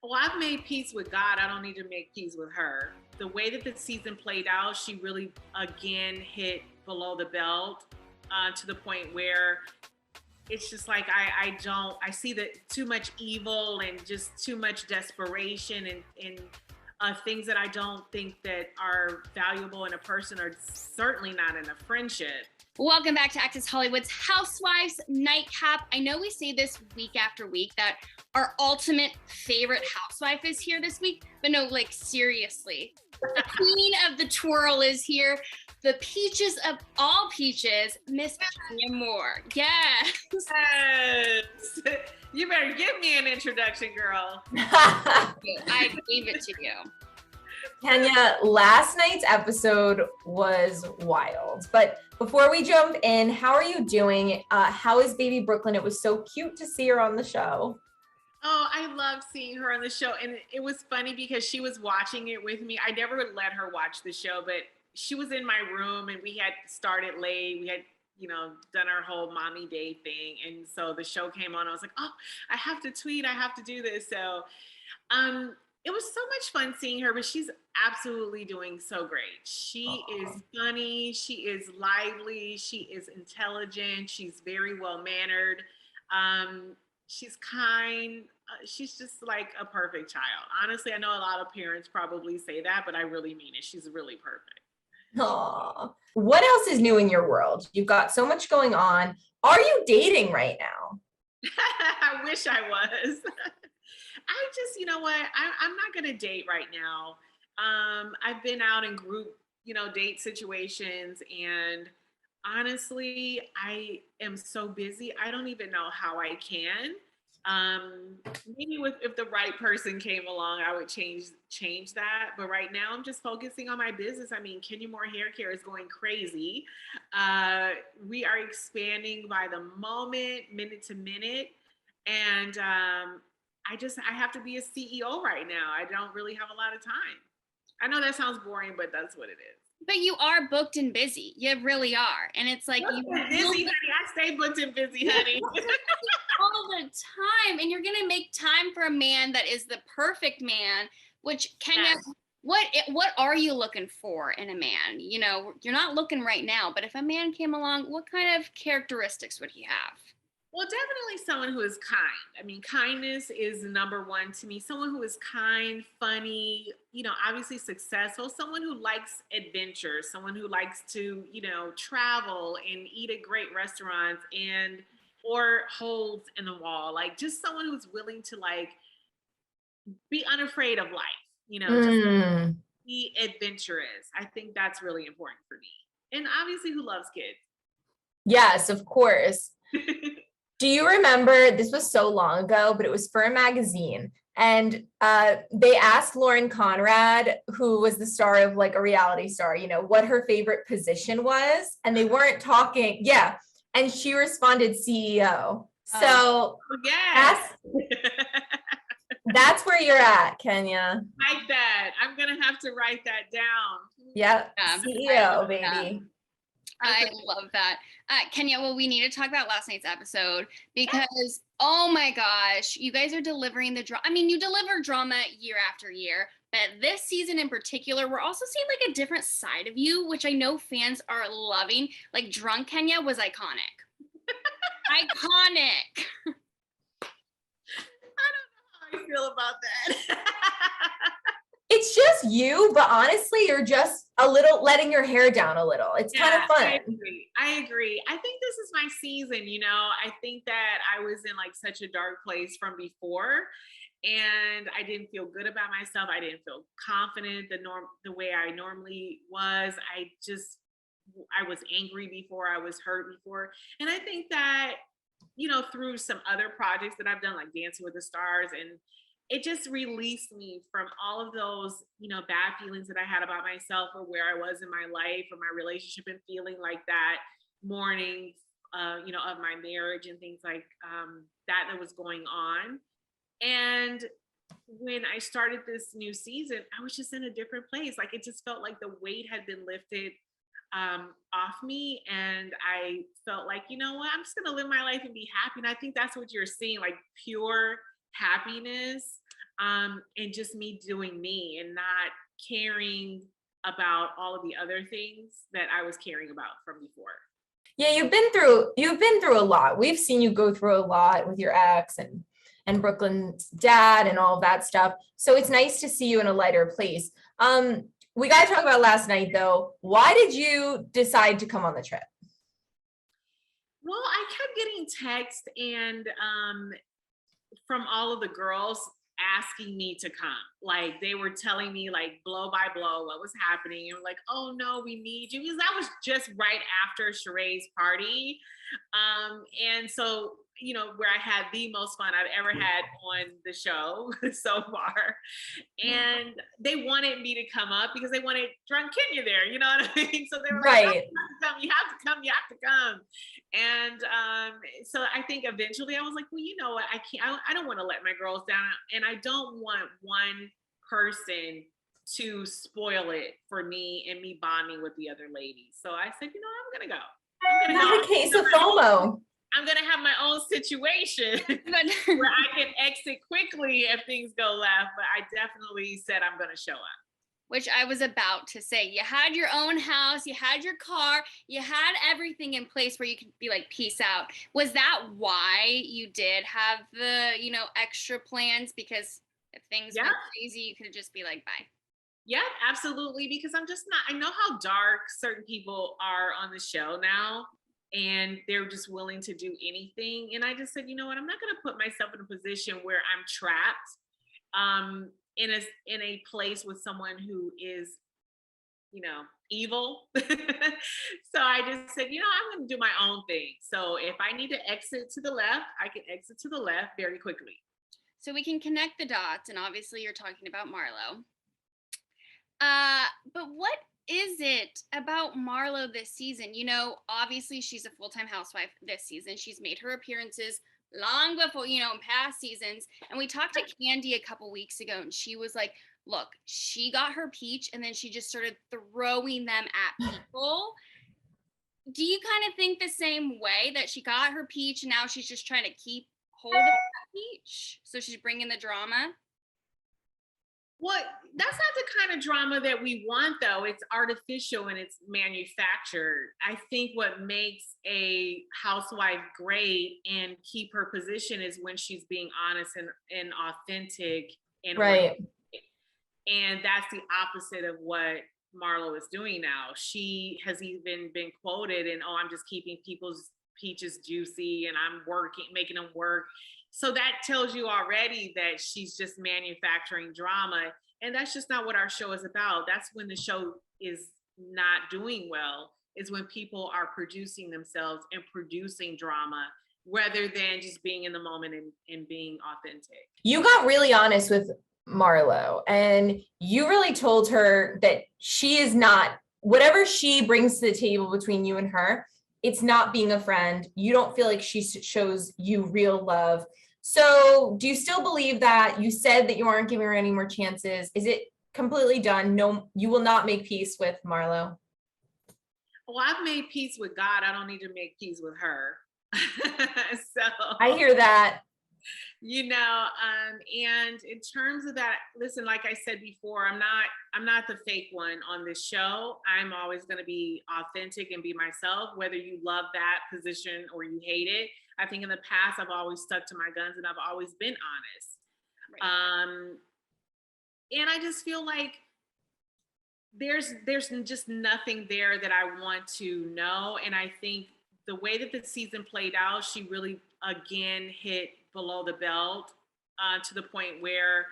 Well, I've made peace with God. I don't need to make peace with her. The way that the season played out, she really, again, hit below the belt to the point where it's just like I see that too much evil and just too much desperation and things that I don't think that are valuable in a person or certainly not in a friendship. Welcome back to Access Hollywood's Housewives Nightcap. I know we say this week after week that our ultimate favorite housewife is here this week, but no, like seriously. The queen of the twirl is here. The peaches of all peaches, Miss Kenya Moore. Yes. Yes. You better give me an introduction, girl. I gave it to you. Kenya, last night's episode was wild. But before we jump in, how are you doing? How is baby Brooklyn? It was so cute to see her on the show. Oh, I loved seeing her on the show. And it was funny because she was watching it with me. I never let her watch the show, but she was in my room and we had started late. We had, done our whole mommy day thing. And so the show came on. I was like, oh, I have to tweet. I have to do this. So it was so much fun seeing her, but she's absolutely doing so great. She is funny. She is lively. She is intelligent. She's very well-mannered. She's kind. She's just like a perfect child. Honestly, I know a lot of parents probably say that, but I really mean it. She's really perfect. Aww. What else is new in your world? You've got so much going on. Are you dating right now? I wish I was. I just, you know what? I'm not going to date right now. I've been out in group, date situations, and honestly, I am so busy. I don't even know how I can. Maybe if the right person came along, I would change that. But right now, I'm just focusing on my business. I mean, Kenya Moore Hair Care is going crazy. We are expanding by the moment, minute to minute, and I have to be a CEO right now. I don't really have a lot of time. I know that sounds boring, but that's what it is. But you are booked and busy. You really are. And it's like busy, honey. I stay booked and busy, honey. all the time. And you're gonna make time for a man that is the perfect man, which Kenya, yes. What are you looking for in a man? You're not looking right now, but if a man came along, what kind of characteristics would he have? Well, definitely someone who is kind. I mean, kindness is number one to me. Someone who is kind, funny, obviously successful, someone who likes adventure, someone who likes to, travel and eat at great restaurants or holes in the wall. Like just someone who's willing to like be unafraid of life, just be adventurous. I think that's really important for me. And obviously who loves kids. Yes, of course. Do you remember, this was so long ago, but it was for a magazine, and they asked Lauren Conrad, who was the star of like a reality star, what her favorite position was, and they weren't talking. Yeah. And she responded CEO. So that's where you're at, Kenya. Like that. I'm going to have to write that down. Yep. CEO, baby. I love that. Kenya, well, we need to talk about last night's episode because, oh my gosh, you guys are delivering the drama. I mean, you deliver drama year after year, but this season in particular, we're also seeing like a different side of you, which I know fans are loving. Like drunk Kenya was iconic. Iconic. I don't know how I feel about that. It's just you, but honestly, you're just a little letting your hair down a little. It's kind of fun. I agree. I think this is my season, I think that I was in like such a dark place from before and I didn't feel good about myself. I didn't feel confident the way I normally was. I was angry before, I was hurt before. And I think that, through some other projects that I've done, like Dancing with the Stars, and it just released me from all of those, bad feelings that I had about myself or where I was in my life or my relationship and feeling like that mourning, of my marriage and things like that was going on. And when I started this new season, I was just in a different place. Like it just felt like the weight had been lifted off me. And I felt like, you know what, I'm just going to live my life and be happy. And I think that's what you're seeing, like pure happiness. and just me doing me and not caring about all of the other things that I was caring about from before. Yeah, you've been through a lot. We've seen you go through a lot with your ex and Brooklyn's dad and all of that stuff. So it's nice to see you in a lighter place. We got to talk about last night though. Why did you decide to come on the trip? Well, I kept getting texts and from all of the girls asking me to come. Like they were telling me like blow by blow what was happening, and like, oh no, we need you, because that was just right after Sheree's party. And so, you know, where I had the most fun I've ever had on the show so far. And they wanted me to come up because they wanted drunk Kenya there, you know what I mean? So they were like, Right. oh, you have to come, you have to come. And so I think eventually I was like, well, you know what, I don't want to let my girls down, and I don't want one person to spoil it for me and me bonding with the other ladies. So I said, you know, I'm gonna go. Not a case of FOMO. I'm gonna have my own situation where I can exit quickly if things go left. But I definitely said I'm gonna show up. Which I was about to say. You had your own house, you had your car, you had everything in place where you could be like, peace out. Was that why you did have the, you know, extra plans? Because if things went crazy, you could just be like, bye. Yeah, absolutely. Because I'm just not, I know how dark certain people are on the show now, and they're just willing to do anything. And I just said, you know what, I'm not going to put myself in a position where I'm trapped in a place with someone who is, you know, evil. So I just said, you know, I'm going to do my own thing. So if I need to exit to the left, I can exit to the left very quickly. So we can connect the dots, and obviously you're talking about Marlo. But what is it about Marlo this season? You know, obviously she's a full-time housewife this season. She's made her appearances long before, you know, in past seasons. And we talked to Candy a couple weeks ago, and she was like, look, she got her peach and then she just started throwing them at people. Do you kind of think the same way, that she got her peach and now she's just trying to keep hold of that peach? So she's bringing the drama? Well, that's not the kind of drama that we want, though. It's artificial and it's manufactured. I think what makes a housewife great and keep her position is when she's being honest and authentic and right. Organic. And that's the opposite of what Marlo is doing now. She has even been quoted and, oh, I'm just keeping people's peaches juicy and I'm making them work. So that tells you already that she's just manufacturing drama. And that's just not what our show is about. That's when the show is not doing well, is when people are producing themselves and producing drama rather than just being in the moment and being authentic. You got really honest with Marlo, and you really told her that she is not, whatever she brings to the table between you and her, it's not being a friend. You don't feel like she shows you real love. So do you still believe that? You said that you aren't giving her any more chances. Is it completely done? No, you will not make peace with Marlo. Well, I've made peace with God. I don't need to make peace with her. So I hear that. You know, and in terms of that, listen, like I said before, I'm not the fake one on this show. I'm always going to be authentic and be myself, whether you love that position or you hate it. I think in the past, I've always stuck to my guns and I've always been honest. Right. And I just feel like there's just nothing there that I want to know. And I think the way that the season played out, she really, again, hit below the belt to the point where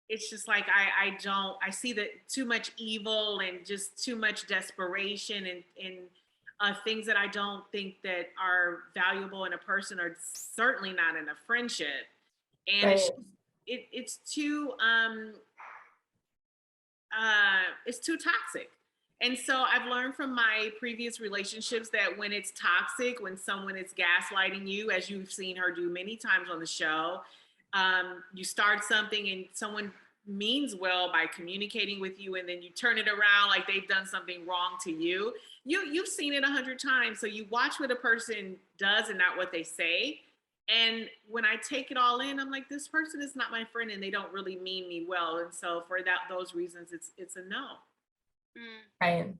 it's just like, I see that too much evil and just too much desperation and things that I don't think that are valuable in a person, or certainly not in a friendship. And right. It's too toxic. And so I've learned from my previous relationships that when it's toxic, when someone is gaslighting you, as you've seen her do many times on the show, you start something and someone means well by communicating with you, and then you turn it around like they've done something wrong to you. You've seen it 100 times. So you watch what a person does and not what they say. And when I take it all in, I'm like, this person is not my friend and they don't really mean me well. And so for those reasons, it's a no. Right.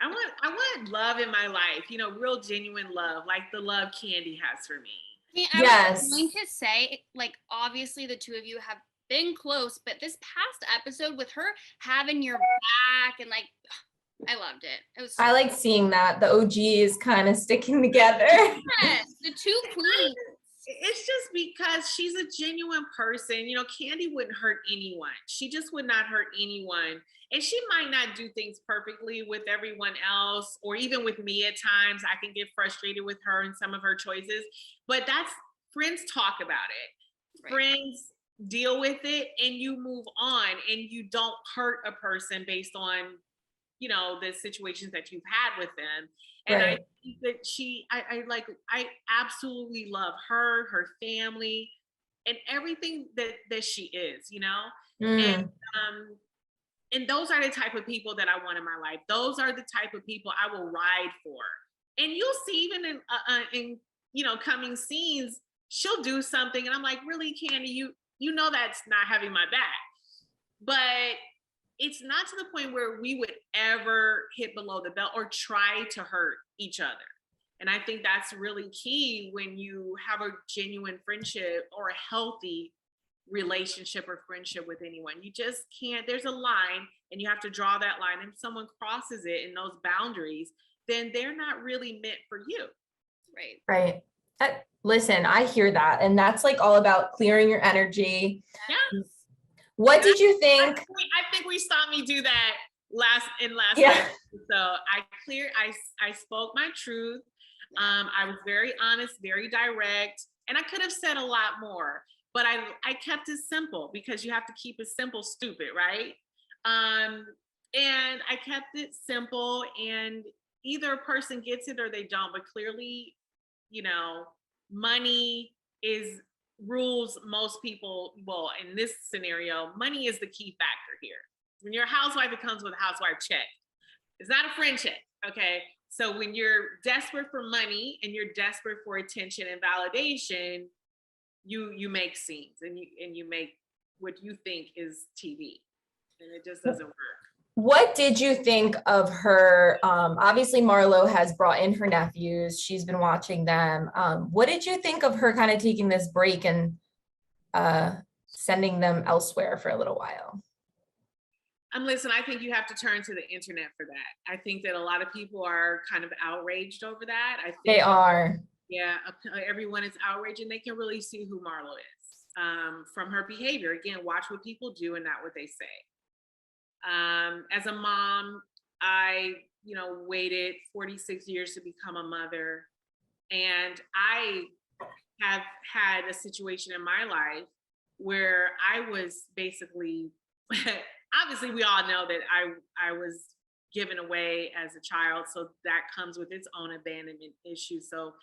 I want love in my life, real genuine love, like the love Candy has for me. I was going to say, like, obviously the two of you have been close, but this past episode with her having your back and like, I loved it. I like seeing that the OGs kind of sticking together. Yes, the two queens. It's just because she's a genuine person. Candy wouldn't hurt anyone. She just would not hurt anyone. And she might not do things perfectly with everyone else, or even with me at times. I can get frustrated with her and some of her choices, but friends talk about it. Right. Friends deal with it and you move on, and you don't hurt a person based on, the situations that you've had with them. And right. I think that I absolutely love her family, and everything that she is, and those are the type of people that I want in my life. Those are the type of people I will ride for. And you'll see even in coming scenes, she'll do something and I'm like, really, Candy, you know that's not having my back. But it's not to the point where we would ever hit below the belt or try to hurt each other. And I think that's really key when you have a genuine friendship or a healthy relationship or friendship with anyone. You just can't, there's a line and you have to draw that line, and if someone crosses it in those boundaries, then they're not really meant for you. Right. Listen, I hear that. And that's like all about clearing your energy. Yeah. What did you think? I think we saw me do that last yeah. night. So I spoke my truth. I was very honest, very direct, and I could have said a lot more, but I kept it simple, because you have to keep it simple, stupid, right? And I kept it simple, and either a person gets it or they don't, but clearly, money rules most people. Well, in this scenario, money is the key factor here. When you're a housewife, it comes with a housewife check. It's not a friend check, okay? So when you're desperate for money and you're desperate for attention and validation, you make scenes and you make what you think is TV, and it just doesn't work. What did you think of her? Obviously, Marlo has brought in her nephews. She's been watching them. What did you think of her kind of taking this break and sending them elsewhere for a little while? Listen, I think you have to turn to the internet for that. I think that a lot of people are kind of outraged over that. I think they are. Yeah, everyone is outraged, and they can really see who Marlo is from her behavior. Again, watch what people do and not what they say. As a mom, I, waited 46 years to become a mother. And I have had a situation in my life where I was basically, obviously we all know that I was given away as a child. So that comes with its own abandonment issues. So,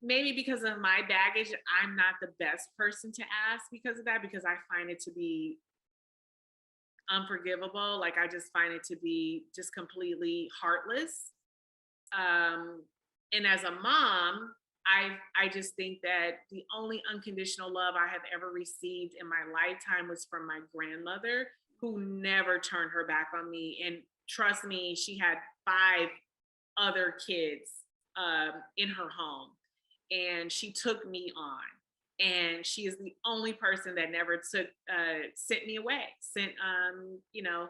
maybe because of my baggage, I'm not the best person to ask because of that, because I find it to be unforgivable. Like, I just find it to be just completely heartless. And as a mom, I just think that the only unconditional love I have ever received in my lifetime was from my grandmother, who never turned her back on me. And trust me, she had 5 other kids in her home, and she took me on. And she is the only person that never sent me away,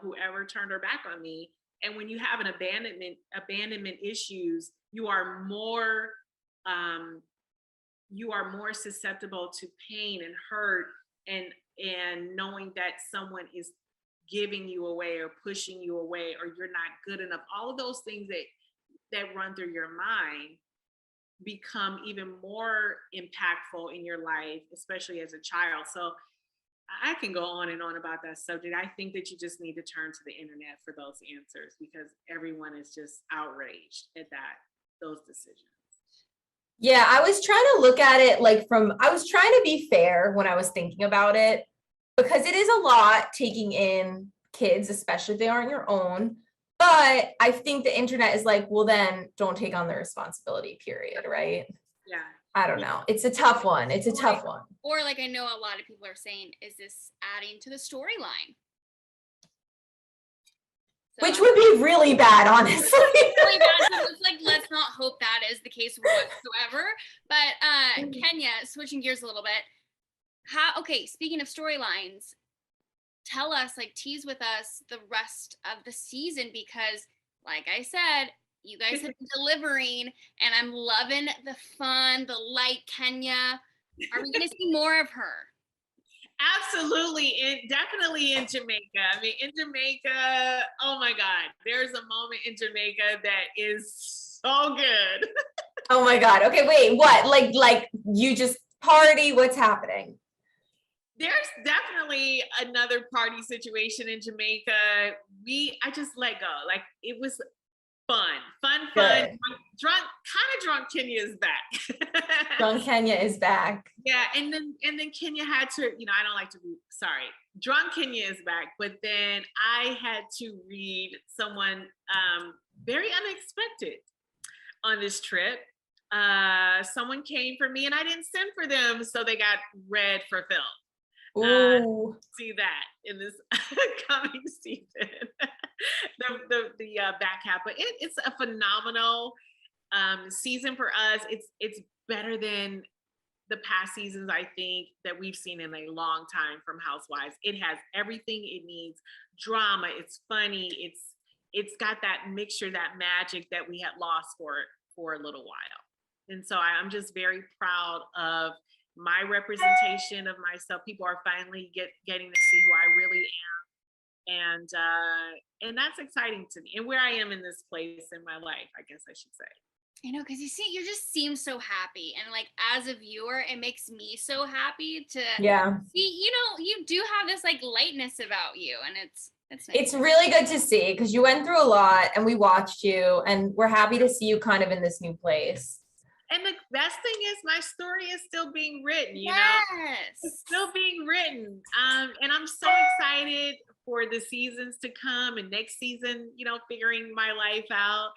whoever turned her back on me. And when you have an abandonment issues, you are more susceptible to pain and hurt, and knowing that someone is giving you away or pushing you away, or you're not good enough. All of those things that run through your mind become even more impactful in your life, especially as a child. So I can go on and on about that subject. I think that you just need to turn to the internet for those answers, because everyone is just outraged at those decisions. Yeah, I was trying to look at it I was trying to be fair when I was thinking about it, because it is a lot taking in kids, especially if they aren't your own. But I think the internet is like, well, then don't take on the responsibility, period, right? Yeah. I don't know. It's a tough one. It's a tough one. Or like I know a lot of people are saying, is this adding to the storyline? So, which would be really bad, honestly. really bad. So it's like, let's not hope that is the case whatsoever. But Kenya, switching gears a little bit. Okay, speaking of storylines, tell us, like, tease with us the rest of the season, because like I said, you guys have been delivering and I'm loving the fun, the light Kenya. Are we going to see more of her? Absolutely, definitely in Jamaica. I mean, in Jamaica, oh my God, there's a moment in Jamaica that is so good. Oh my God. Okay, wait, what? Like you just party? What's happening? There's definitely another party situation in Jamaica. I just let go. Like, it was fun. Drunk Kenya is back. Drunk Kenya is back. Yeah, and then Kenya had to, I don't like to read, sorry. Drunk Kenya is back, but then I had to read someone very unexpected on this trip. Someone came for me and I didn't send for them, so they got read for film. See that in this coming season. the back half, but it's a phenomenal season for us. It's better than the past seasons, I think, that we've seen in a long time from Housewives. It has everything it needs. Drama, it's funny, it's got that mixture, that magic that we had lost for a little while. And so I'm just very proud of my representation of myself. People are finally getting to see who I really am. And that's exciting to me, and where I am in this place in my life, I guess I should say. I know, because you just seem so happy, and like as a viewer, it makes me so happy to see, you do have this like lightness about you, and it's nice. It's really good to see, because you went through a lot and we watched you, and we're happy to see you kind of in this new place. And the best thing is, my story is still being written, you know? It's still being written. And I'm so excited for the seasons to come, and next season, figuring my life out.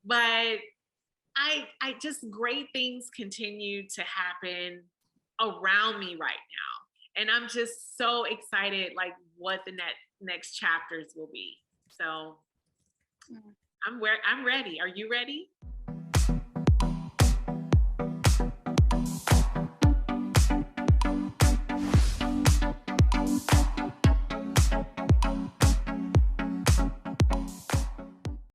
But I just, great things continue to happen around me right now. And I'm just so excited, like, what the next chapters will be. So I'm ready. Are you ready?